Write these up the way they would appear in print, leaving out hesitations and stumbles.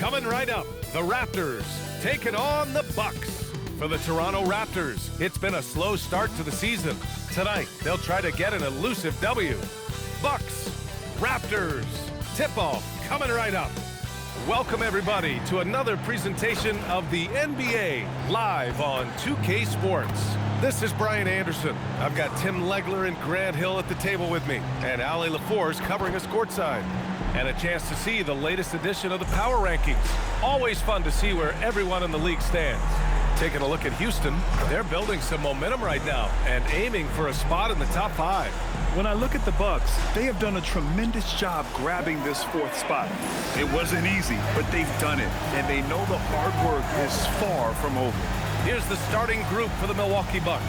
Coming right up, the Raptors taking on the Bucks. For the Toronto Raptors, it's been a slow start to the season. Tonight, they'll try to get an elusive W. Bucks, Raptors, tip-off coming right up. Welcome, everybody, to another presentation of the NBA live on 2K Sports. This is Brian Anderson. I've got Tim Legler and Grant Hill at the table with me, and Ali LaForce covering us courtside. And a chance to see the latest edition of the Power Rankings. Always fun to see where everyone in the league stands. Taking a look at Houston, they're building some momentum right now and aiming for a spot in the top 5. When I look at the Bucks, they have done a tremendous job grabbing this 4th spot. It wasn't easy, but they've done it, and they know the hard work is far from over. Here's the starting group for the Milwaukee Bucks.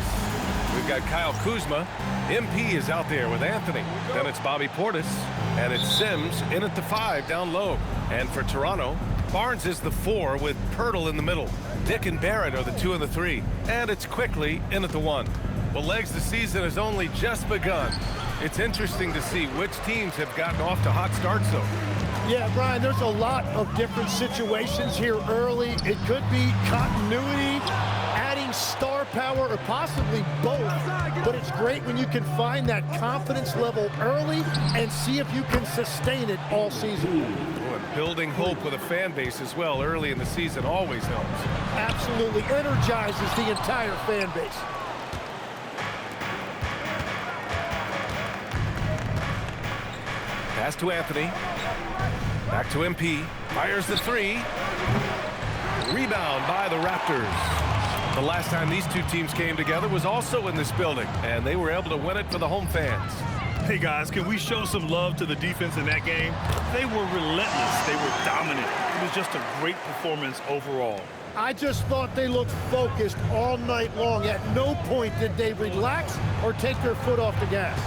We've got Kyle Kuzma. MP is out there with Anthony. Then it's Bobby Portis. And it's Sims in at the 5 down low. And for Toronto, Barnes is the 4 with Pirtle in the middle. Dick and Barrett are the 2 and the 3. And it's Quickly in at the 1. Well, Legs, the season has only just begun. It's interesting to see which teams have gotten off to hot starts, though. Yeah, Brian, there's a lot of different situations here early. It could be continuity, adding star power, or possibly both. But it's great when you can find that confidence level early and see if you can sustain it all season. And building hope with a fan base as well early in the season always helps. Absolutely energizes the entire fan base. Pass to Anthony. Back to MP. Fires the 3. Rebound by the Raptors. The last time these two teams came together was also in this building, and they were able to win it for the home fans. Hey, guys, can we show some love to the defense in that game? They were relentless. They were dominant. It was just a great performance overall. I just thought they looked focused all night long. At no point did they relax or take their foot off the gas.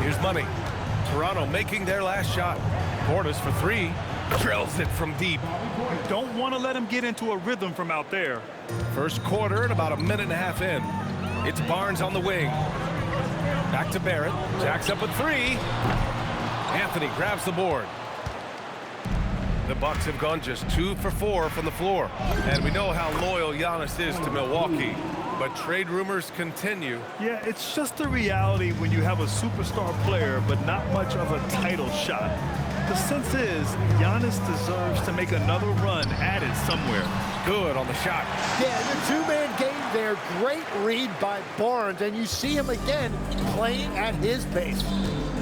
Here's Money. Toronto making their last shot. Portis for 3. Drills it from deep. You don't want to let him get into a rhythm from out there. First quarter and about a minute and a half in. It's Barnes on the wing. Back to Barrett. Jacks up a 3. Anthony grabs the board. The Bucks have gone just 2 for 4 from the floor. And we know how loyal Giannis is to Milwaukee. But trade rumors continue. Yeah, it's just the reality when you have a superstar player, but not much of a title shot. The sense is Giannis deserves to make another run at it somewhere. Good on the shot. Yeah, the two-man game there. Great read by Barnes, and you see him again playing at his pace.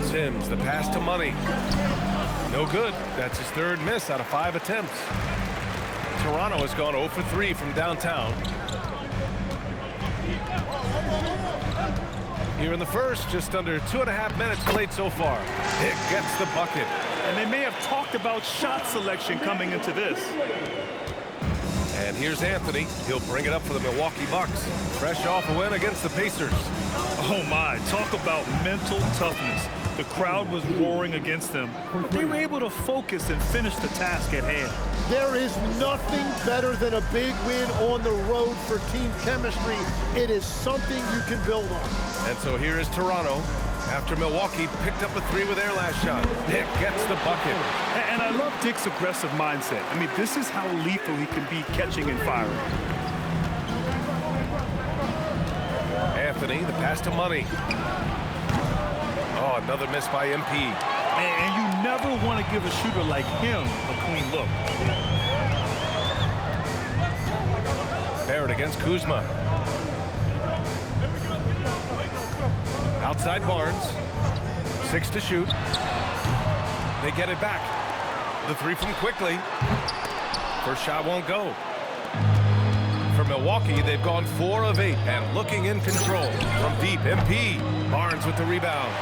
Sims, the pass to Money. No good. That's his 3rd miss out of 5 attempts. Toronto has gone 0 for 3 from downtown. Here in the first, just under 2.5 minutes played so far. Dick gets the bucket. And they may have talked about shot selection coming into this. And here's Anthony. He'll bring it up for the Milwaukee Bucks. Fresh off a win against the Pacers. Oh my, talk about mental toughness. The crowd was roaring against them. They were able to focus and finish the task at hand. There is nothing better than a big win on the road for team chemistry. It is something you can build on. And so here is Toronto. After Milwaukee picked up a 3 with their last shot. Dick gets the bucket. And I love Dick's aggressive mindset. I mean, this is how lethal he can be catching and firing. Anthony, the pass to Money. Oh, another miss by MP. And you never want to give a shooter like him a clean look. Barrett against Kuzma. Outside Barnes. 6 to shoot. They get it back. The 3 from Quickly. First shot won't go. For Milwaukee, they've gone 4 of 8 and looking in control. From deep, MP. Barnes with the rebound.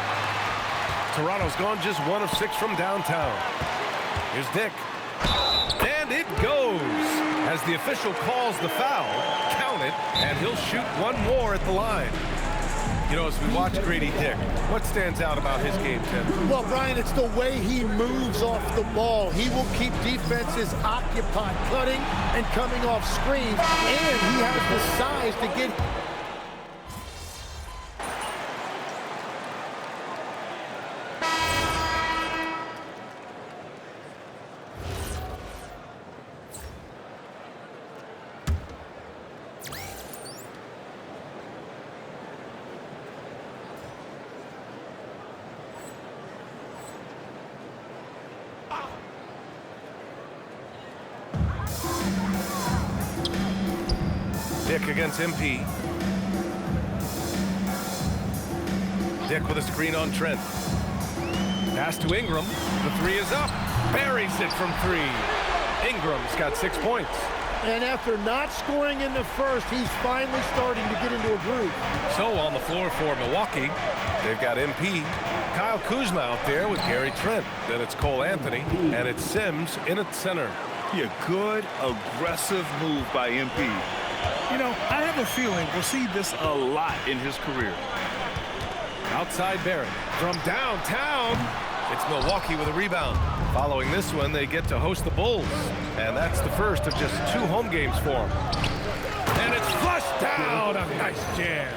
Toronto's gone just 1 of 6 from downtown. Here's Dick. And it goes. As the official calls the foul, count it, and he'll shoot 1 more at the line. You know, as we watch Grady Dick, what stands out about his game, Tim? Well, Brian, it's the way he moves off the ball. He will keep defenses occupied, cutting and coming off screens, and he has the size to get... Dick against MP. Dick with a screen on Trent. Pass to Ingram. The three is up. Buries it from three. Ingram's got 6 points. And after not scoring in the first, he's finally starting to get into a groove. So on the floor for Milwaukee, they've got MP. Kyle Kuzma out there with Gary Trent. Then it's Cole Anthony, and it's Sims in at center. Yeah, good, aggressive move by MP. You know, I have a feeling we'll see this a lot in his career. Outside Barrett from downtown. It's Milwaukee with a rebound. Following this one, they get to host the Bulls. And that's the first of just 2 home games for them. And it's flushed down. A nice jam.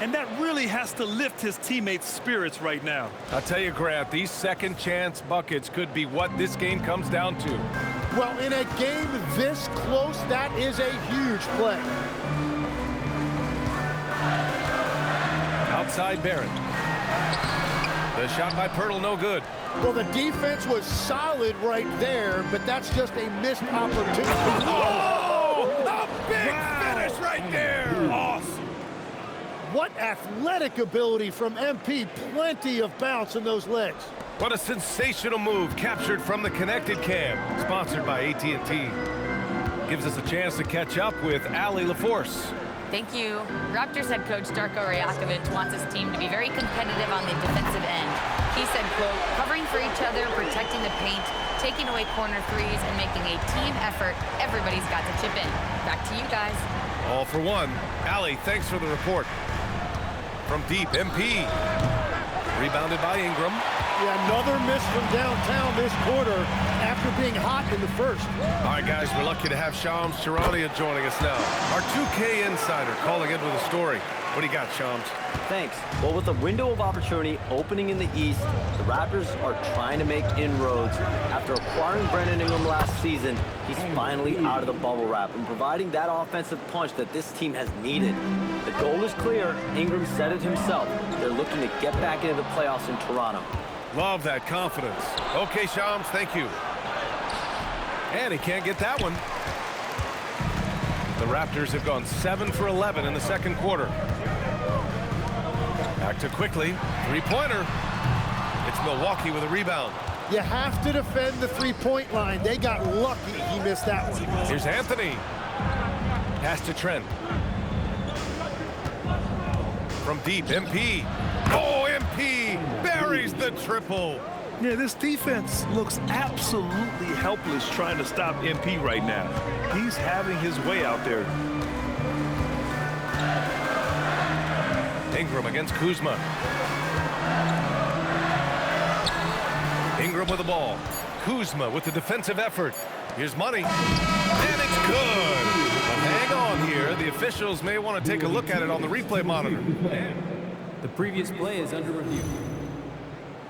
And that really has to lift his teammates' spirits right now. I'll tell you, Grant, these second chance buckets could be what this game comes down to. Well, in a game this close, that is a huge play. Outside Barrett. The shot by Pirtle, no good. Well, the defense was solid right there, but that's just a missed opportunity. Oh! A big finish right there! Awesome. What athletic ability from MP. Plenty of bounce in those legs. What a sensational move captured from the connected cam. Sponsored by AT&T. Gives us a chance to catch up with Allie LaForce. Thank you. Raptors head coach Darko Rajakovic wants his team to be very competitive on the defensive end. He said, quote, covering for each other, protecting the paint, taking away corner threes, and making a team effort. Everybody's got to chip in. Back to you guys. All for one. Allie, thanks for the report. From deep, MP. Rebounded by Ingram. Yeah, another miss from downtown this quarter after being hot in the first. All right, guys, we're lucky to have Shams Charania joining us now. Our 2K insider calling in with a story. What do you got, Shams? Thanks. Well, with a window of opportunity opening in the East, the Raptors are trying to make inroads. After acquiring Brandon Ingram last season, he's finally out of the bubble wrap and providing that offensive punch that this team has needed. The goal is clear. Ingram said it himself. They're looking to get back into the playoffs in Toronto. Love that confidence. Okay, Shams, thank you. And he can't get that one. The Raptors have gone 7 for 11 in the second quarter. Back to quickly. Three-pointer. It's Milwaukee with a rebound. You have to defend the three-point line. They got lucky he missed that one. Here's Anthony. Pass to Trent. From deep, MP. Oh, MP buries the triple. Yeah, this defense looks absolutely helpless trying to stop MP right now. He's having his way out there. Ingram against Kuzma. Ingram with the ball. Kuzma with the defensive effort. Here's money. And it's good. But hang on here. The officials may want to take a look at it on the replay monitor. The previous play is under review.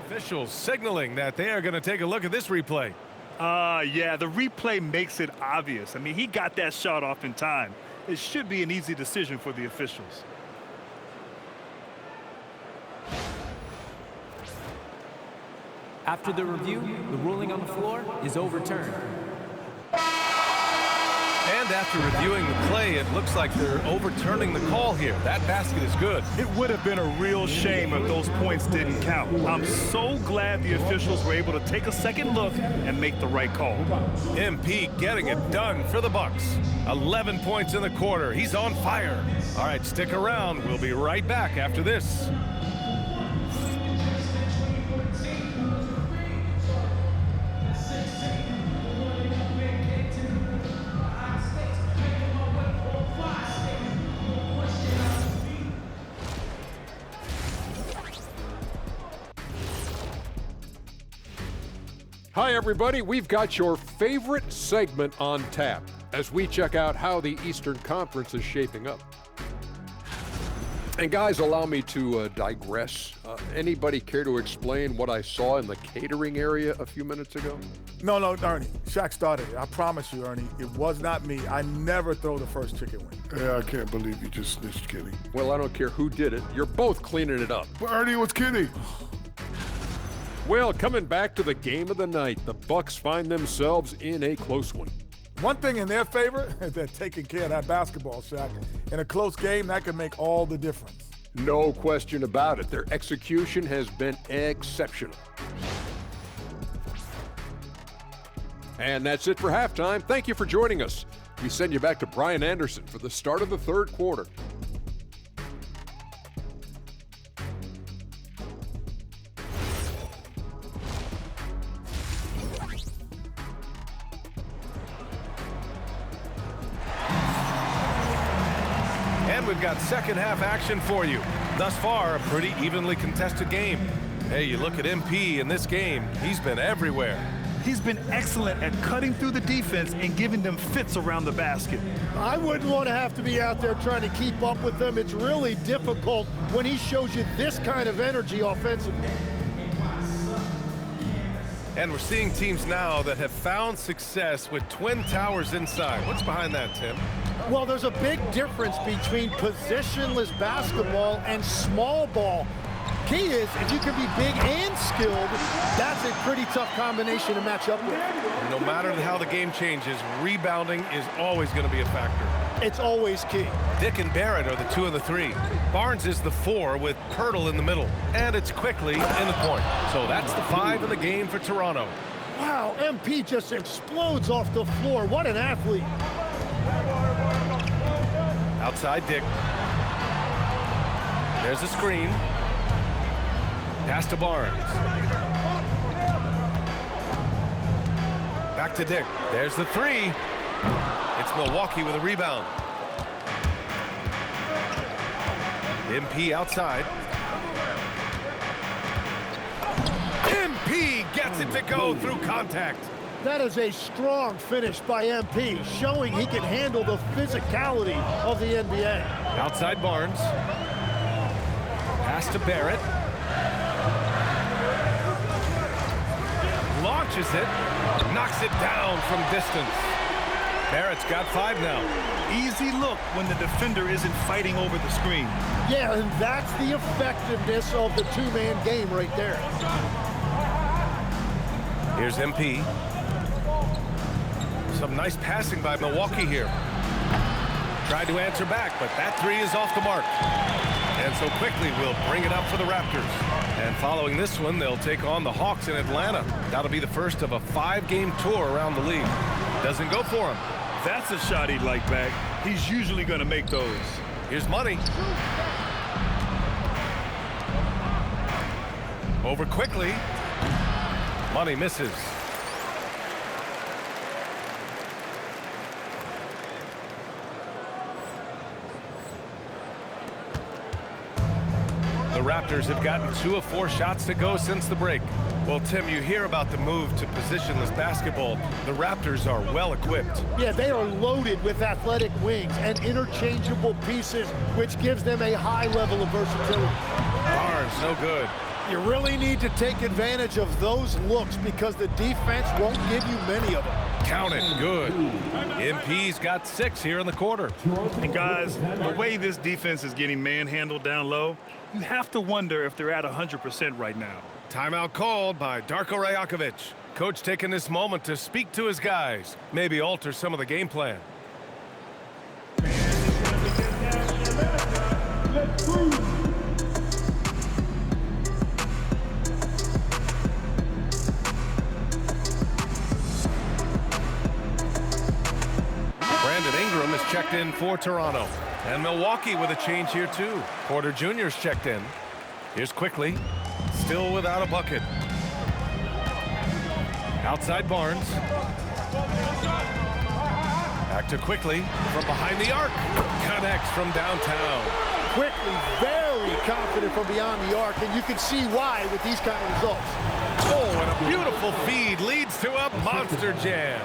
Officials signaling that they are going to take a look at this replay. Yeah, the replay makes it obvious. I mean, he got that shot off in time. It should be an easy decision for the officials. After the review, the ruling on the floor is overturned. And after reviewing the play, it looks like they're overturning the call here. That basket is good. It would have been a real shame if those points didn't count. I'm so glad the officials were able to take a second look and make the right call. MP getting it done for the Bucks. 11 points in the quarter. He's on fire. All right, stick around. We'll be right back after this. Hi, everybody. We've got your favorite segment on tap as we check out how the Eastern Conference is shaping up. And guys, allow me to digress. Anybody care to explain what I saw in the catering area a few minutes ago? No, Ernie. Shaq started it. I promise you, Ernie. It was not me. I never throw the first chicken wing. Yeah, I can't believe you just snitched, Kenny. Well, I don't care who did it. You're both cleaning it up. But Ernie was Kenny. Well, coming back to the game of the night, the Bucks find themselves in a close one. One thing in their favor, they're taking care of that basketball, Shaq. In a close game, that can make all the difference. No question about it. Their execution has been exceptional. And that's it for halftime. Thank you for joining us. We send you back to Brian Anderson for the start of the third quarter. And we've got second half action for you. Thus far, a pretty evenly contested game. Hey, you look at MP in this game, he's been everywhere. He's been excellent at cutting through the defense and giving them fits around the basket. I wouldn't want to have to be out there trying to keep up with them. It's really difficult when he shows you this kind of energy offensively. And we're seeing teams now that have found success with twin towers inside. What's behind that, Tim? Well, there's a big difference between positionless basketball and small ball. Key is, if you can be big and skilled, that's a pretty tough combination to match up with. No matter how the game changes, rebounding is always going to be a factor. It's always key. Dick and Barrett are the 2 and the 3. Barnes is the 4 with Pirtle in the middle. And it's quickly in the point. So that's the 5 in the game for Toronto. Wow, MP just explodes off the floor. What an athlete. Outside Dick. There's a screen. Pass to Barnes. Back to Dick. There's the 3. It's Milwaukee with a rebound. MP outside. MP gets it to go through contact. That is a strong finish by MP, showing he can handle the physicality of the NBA. Outside Barnes. Pass to Barrett. Launches it. Knocks it down from distance. Barrett's got 5 now. Easy look when the defender isn't fighting over the screen. Yeah, and that's the effectiveness of the two-man game right there. Here's MP. Some nice passing by Milwaukee here. Tried to answer back, but that 3 is off the mark. And so quickly we'll bring it up for the Raptors. And following this one, they'll take on the Hawks in Atlanta. That'll be the first of a 5-game tour around the league. Doesn't go for him. That's a shot he'd like back. He's usually going to make those. Here's Money. Over quickly. Money misses. The Raptors have gotten 2 of 4 shots to go since the break. Well, Tim, you hear about the move to positionless basketball. The Raptors are well equipped. Yeah, they are loaded with athletic wings and interchangeable pieces, which gives them a high level of versatility. Barnes, no good. You really need to take advantage of those looks because the defense won't give you many of them. Count it, good. MP's got 6 here in the quarter. And guys, the way this defense is getting manhandled down low, you have to wonder if they're at 100% right now. Timeout called by Darko Rajakovic. Coach taking this moment to speak to his guys, maybe alter some of the game plan. Brandon Ingram is checked in for Toronto. And Milwaukee with a change here too. Porter Jr.'s checked in. Here's quickly. Still without a bucket. Outside Barnes. Back to quickly from behind the arc. Connects from downtown. Quickly, very confident from beyond the arc, and you can see why with these kind of results. Oh, and a beautiful feed leads to a monster jam.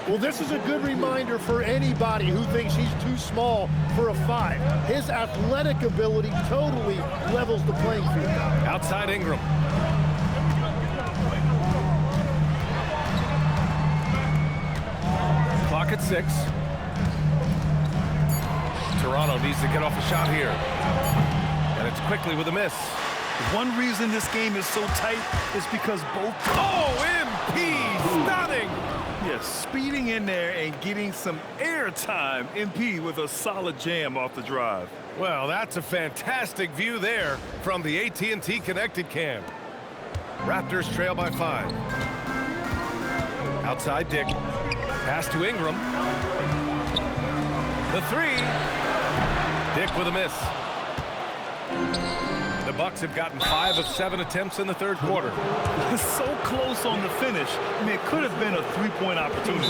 Well, this is a good reminder for anybody who thinks he's too small for a 5. His athletic ability totally levels the playing field. Outside Ingram. Clock at 6. Toronto needs to get off a shot here. And it's quickly with a miss. One reason this game is so tight is because both... Oh, MP! Stunning! Yeah, Speeding in there and getting some air time. MP with a solid jam off the drive. Well, that's a fantastic view there from the AT&T Connected Cam. Raptors trail by 5. Outside Dick. Pass to Ingram. The 3. Dick with a miss. The Bucks have gotten 5 of 7 attempts in the third quarter. So close on the finish. I mean, it could have been a three-point opportunity.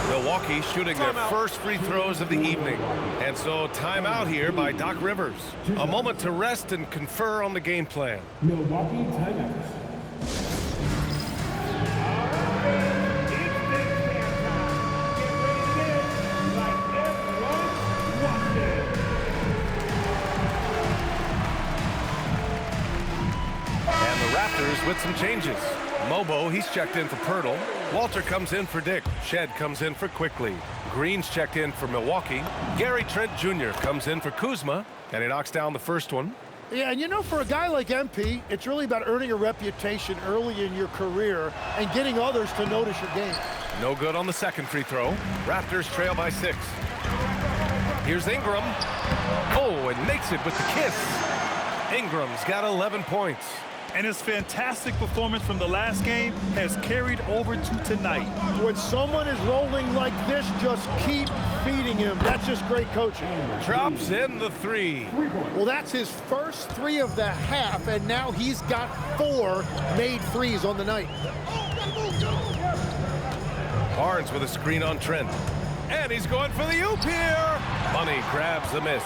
Milwaukee shooting their first free throws of the evening. And so timeout here by Doc Rivers. A moment to rest and confer on the game plan. Milwaukee timeout. Raptors with some changes. Mobo, he's checked in for Pirtle. Walter comes in for Dick. Shed comes in for Quickly. Green's checked in for Milwaukee. Gary Trent Jr. comes in for Kuzma, and he knocks down the first one. Yeah, and you know, for a guy like MP, it's really about earning a reputation early in your career and getting others to notice your game. No good on the second free throw. Raptors trail by 6. Here's Ingram. Oh, and makes it with the kiss. Ingram's got 11 points. And his fantastic performance from the last game has carried over to tonight. When someone is rolling like this, just keep feeding him. That's just great coaching. Drops in the 3. Well, that's his first 3 of the half, and now he's got 4 made threes on the night. Barnes with a screen on Trent. And he's going for the oop here. Money grabs the miss.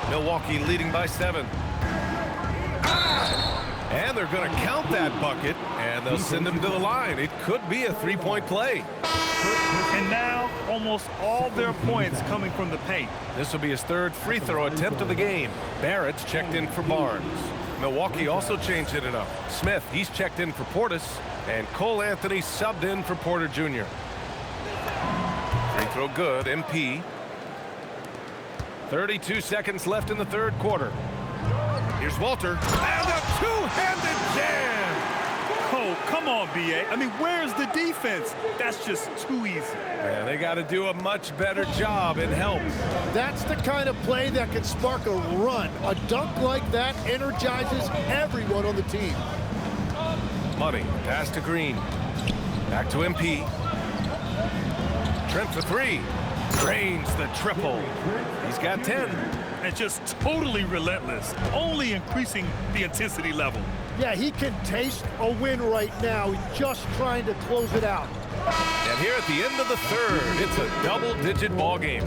Milwaukee leading by 7. And they're going to count that bucket, and they'll send him to the line. It could be a 3-point play. And now almost all their points coming from the paint. This will be his 3rd free throw attempt of the game. Barrett's checked in for Barnes. Milwaukee also changed it up. Smith, he's checked in for Portis, and Cole Anthony subbed in for Porter Jr. Free throw good, MP. 32 seconds left in the third quarter. Here's Walter, and a two-handed jam! Oh, come on, B.A. I mean, where's the defense? That's just too easy. Yeah, they got to do a much better job in help. That's the kind of play that can spark a run. A dunk like that energizes everyone on the team. Money, pass to Green. Back to MP. Trent for 3. Drains the triple. He's got 10. And just totally relentless, only increasing the intensity level. Yeah, he can taste a win right now. He's just trying to close it out. And here at the end of the third, it's a double-digit ball game.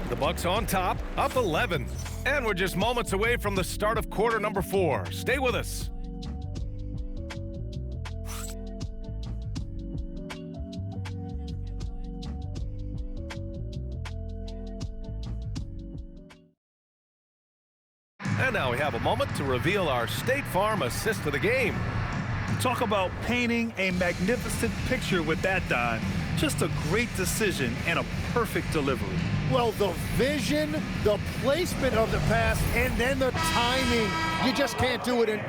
The Bucks on top, up 11. And we're just moments away from the start of quarter number 4. Stay with us. And now we have a moment to reveal our State Farm assist of the game. Talk about painting a magnificent picture with that dime. Just a great decision and a perfect delivery. Well, the vision, the placement of the pass, and then the timing. You just can't do it in.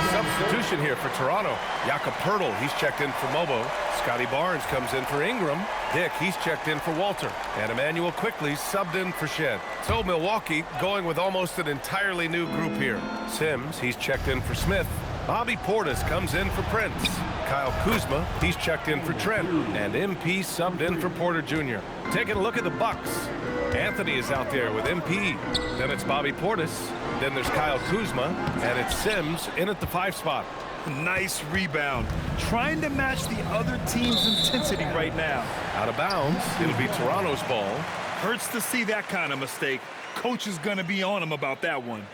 Substitution here for Toronto. Jakob Poeltl, he's checked in for Mobo. Scotty Barnes comes in for Ingram. Dick, he's checked in for Walter. And Emmanuel Quickly subbed in for Shed. So Milwaukee going with almost an entirely new group here. Sims, he's checked in for Smith. Bobby Portis comes in for Prince. Kyle Kuzma, he's checked in for Trent. And MP subbed in for Porter Jr. Taking a look at the Bucks. Anthony is out there with MP. Then it's Bobby Portis. Then there's Kyle Kuzma. And it's Sims in at the 5 spot. Nice rebound. Trying to match the other team's intensity right now. Out of bounds. It'll be Toronto's ball. Hurts to see that kind of mistake. Coach is going to be on him about that one.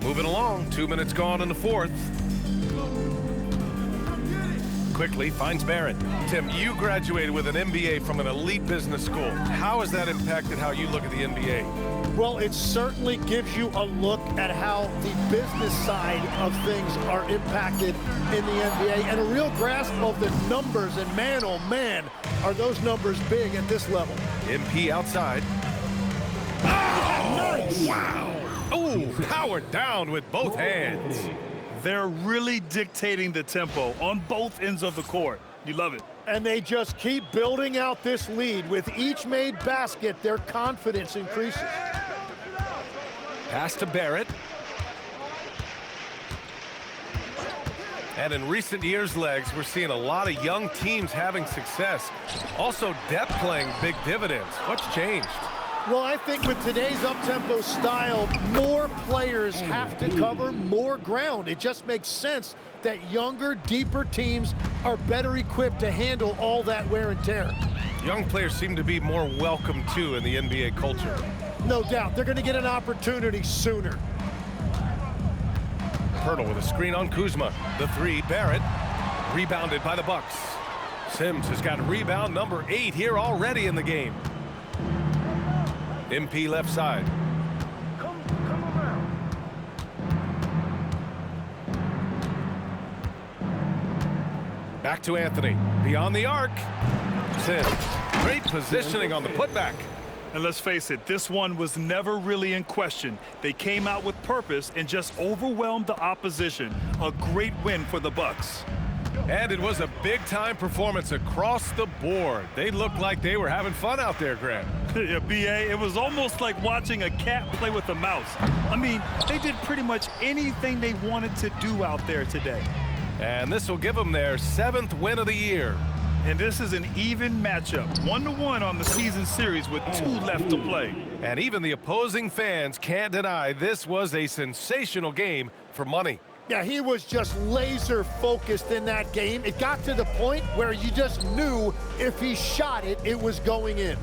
Moving along. 2 minutes gone in the fourth. Quickly finds Barrett. Tim, you graduated with an MBA from an elite business school. How has that impacted how you look at the NBA? Well, it certainly gives you a look at how the business side of things are impacted in the NBA and a real grasp of the numbers. And man, oh man, are those numbers big at this level. MP outside. Oh, nice. Wow. Oh, powered down with both hands. They're really dictating the tempo on both ends of the court. You love it. And they just keep building out this lead. With each made basket, their confidence increases. Pass to Barrett. And in recent years, Legs, we're seeing a lot of young teams having success. Also, depth playing big dividends. What's changed? Well, I think with today's up-tempo style, more players have to cover more ground. It just makes sense that younger, deeper teams are better equipped to handle all that wear and tear. Young players seem to be more welcome, too, in the NBA culture. No doubt. They're going to get an opportunity sooner. Pirtle with a screen on Kuzma. The three, Barrett. Rebounded by the Bucks. Sims has got rebound number 8 here already in the game. MP left side. Back to Anthony. Beyond the arc. Sims. Great positioning on the putback. And let's face it, this one was never really in question. They came out with purpose and just overwhelmed the opposition. A great win for the Bucks. And it was a big-time performance across the board. They looked like they were having fun out there, Grant. Yeah, B.A., it was almost like watching a cat play with a mouse. I mean, they did pretty much anything they wanted to do out there today. And this will give them their 7th win of the year. And this is an even matchup, 1-1 on the season series with 2 left to play. And even the opposing fans can't deny this was a sensational game for money. Yeah, he was just laser focused in that game. It got to the point where you just knew if he shot it, it was going in.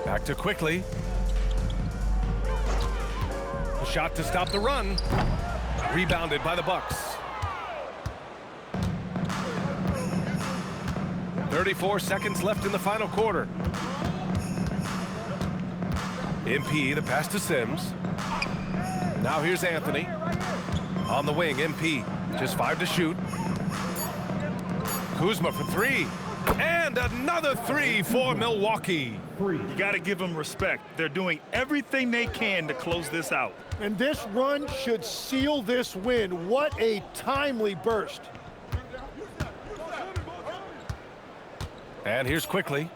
Back to Quickly. A shot to stop the run. Rebounded by the Bucks. 34 seconds left in the final quarter. MP, the pass to Sims. Now here's Anthony. On the wing, MP. Just 5 to shoot. Kuzma for 3. And another 3 for Milwaukee. You got to give them respect. They're doing everything they can to close this out. And this run should seal this win. What a timely burst. And here's Quickly.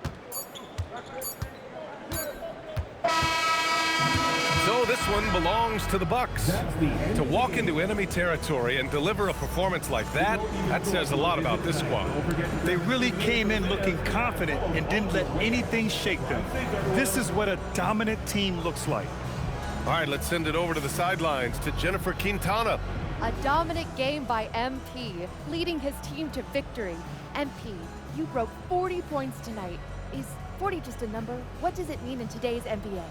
So this one belongs to the Bucks. To walk into enemy territory and deliver a performance like that, that says a lot about this squad. They really came in looking confident and didn't let anything shake them. This is what a dominant team looks like. All right, let's send it over to the sidelines to Jennifer Quintana. A dominant game by MP, leading his team to victory. MP, you broke 40 points tonight. Is 40 just a number? What does it mean in today's NBA?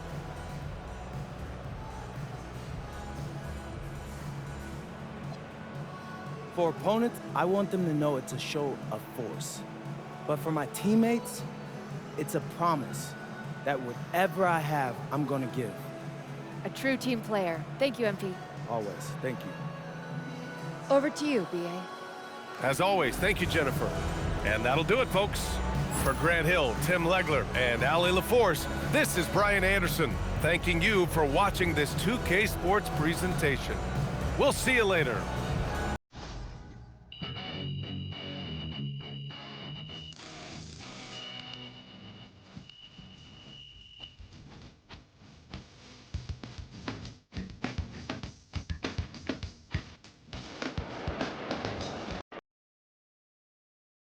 For opponents, I want them to know it's a show of force. But for my teammates, it's a promise that whatever I have, I'm gonna give. A true team player. Thank you, MP. Always, thank you. Over to you, BA. As always, thank you, Jennifer. And that'll do it, folks. For Grant Hill, Tim Legler, and Ali LaForce, this is Brian Anderson, thanking you for watching this 2K Sports presentation. We'll see you later.